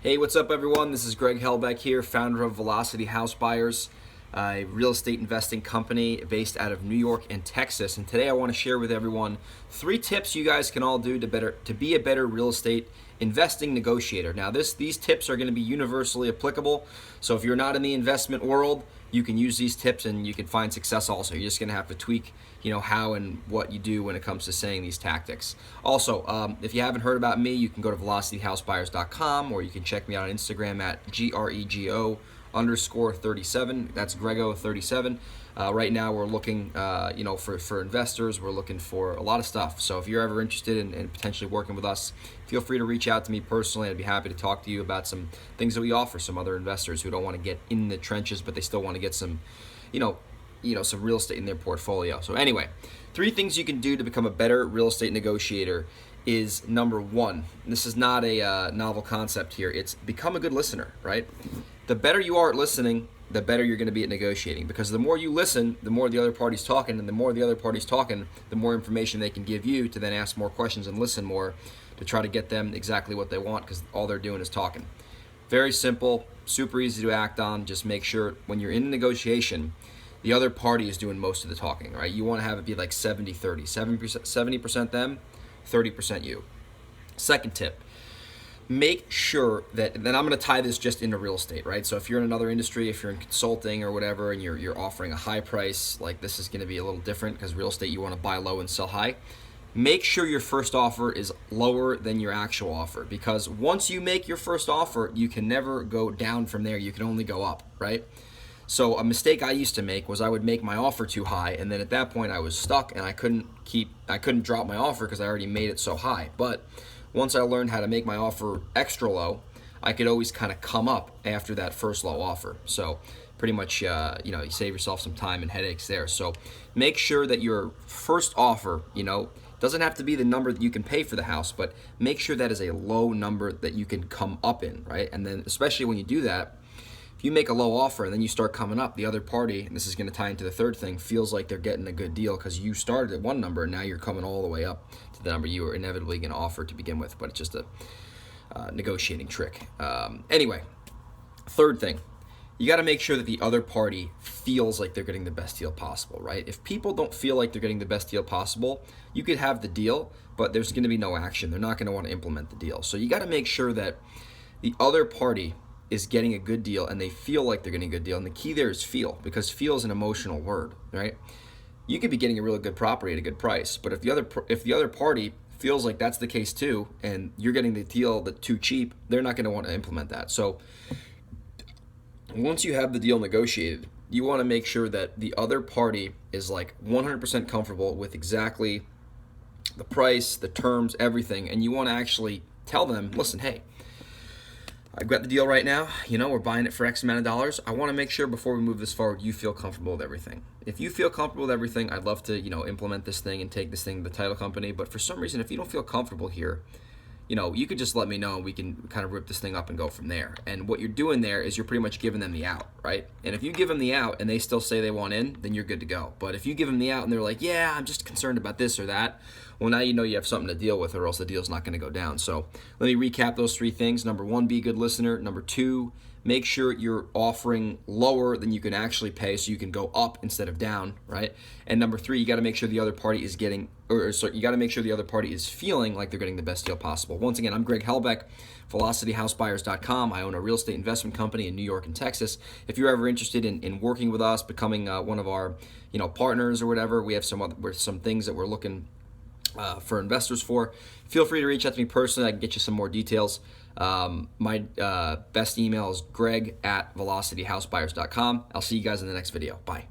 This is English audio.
Hey, what's up everyone? This is Greg Helbeck here, founder of Velocity House Buyers, a real estate investing company based out of New York and Texas. And today I want to share with everyone 3 tips you guys can all do to be a better real estate investing negotiator. Now these tips are going to be universally applicable. So if you're not in the investment world, you can use these tips and you can find success also. You're just going to have to tweak, how and what you do when it comes to saying these tactics. Also, if you haven't heard about me, you can go to velocityhousebuyers.com or you can check me out on Instagram at GREGO_37. That's Grego37. Right now we're looking, for investors. We're looking for a lot of stuff. So if you're ever interested in potentially working with us, feel free to reach out to me personally. I'd be happy to talk to you about some things that we offer some other investors who don't want to get in the trenches, but they still want to get some, some real estate in their portfolio. So anyway, 3 things you can do to become a better real estate negotiator is number 1. This is not a novel concept here. It's become a good listener, right? The better you are at listening, the better you're going to be at negotiating, because the more you listen, the more the other party's talking, and the more the other party's talking, the more information they can give you to then ask more questions and listen more to try to get them exactly what they want, because all they're doing is talking. Very simple, super easy to act on. Just make sure when you're in a negotiation, the other party is doing most of the talking, right? You want to have it be like 70-30, 70% them, 30% you. Second tip, make sure that, then I'm going to tie this just into real estate, right? So if you're in another industry, if you're in consulting or whatever, and you're offering a high price, like this is going to be a little different because real estate, you want to buy low and sell high. Make sure your first offer is lower than your actual offer, because once you make your first offer, you can never go down from there. You can only go up, right? So a mistake I used to make was I would make my offer too high, and then at that point I was stuck and I couldn't drop my offer because I already made it so high. But once I learned how to make my offer extra low, I could always kind of come up after that first low offer. So pretty much, you save yourself some time and headaches there. So make sure that your first offer, doesn't have to be the number that you can pay for the house, but make sure that is a low number that you can come up in, right? And then especially when you do that, if you make a low offer and then you start coming up, the other party, and this is going to tie into the third thing, feels like they're getting a good deal because you started at one number and now you're coming all the way up to the number you were inevitably going to offer to begin with, but it's just a negotiating trick. Anyway, third thing, you got to make sure that the other party feels like they're getting the best deal possible, right? If people don't feel like they're getting the best deal possible, you could have the deal, but there's going to be no action. They're not going to want to implement the deal. So you got to make sure that the other party is getting a good deal and they feel like they're getting a good deal. And the key there is feel, because feel is an emotional word, right? You could be getting a really good property at a good price, but if the other party feels like that's the case too, and you're getting the deal that's too cheap, they're not going to want to implement that. So once you have the deal negotiated, you want to make sure that the other party is like 100% comfortable with exactly the price, the terms, everything. And you want to actually tell them, listen, hey, I've got the deal right now. We're buying it for X amount of dollars. I want to make sure before we move this forward, you feel comfortable with everything. If you feel comfortable with everything, I'd love to, implement this thing and take this thing to the title company. But for some reason, if you don't feel comfortable here, you could just let me know and we can kind of rip this thing up and go from there. And what you're doing there is you're pretty much giving them the out, right? And if you give them the out and they still say they want in, then you're good to go. But if you give them the out and they're like, yeah, I'm just concerned about this or that, well, now you have something to deal with, or else the deal's not going to go down. So let me recap those 3 things. Number 1, be a good listener. Number 2, make sure you're offering lower than you can actually pay so you can go up instead of down, right? And number 3, you got to make sure the other party is you got to make sure the other party is feeling like they're getting the best deal possible. Once again, I'm Greg Helbeck, velocityhousebuyers.com. I own a real estate investment company in New York and Texas. If you're ever interested in working with us, becoming one of our partners or whatever, we have some things that we're looking for investors for. Feel free to reach out to me personally. I can get you some more details. My best email is greg@velocityhousebuyers.com. I'll see you guys in the next video. Bye.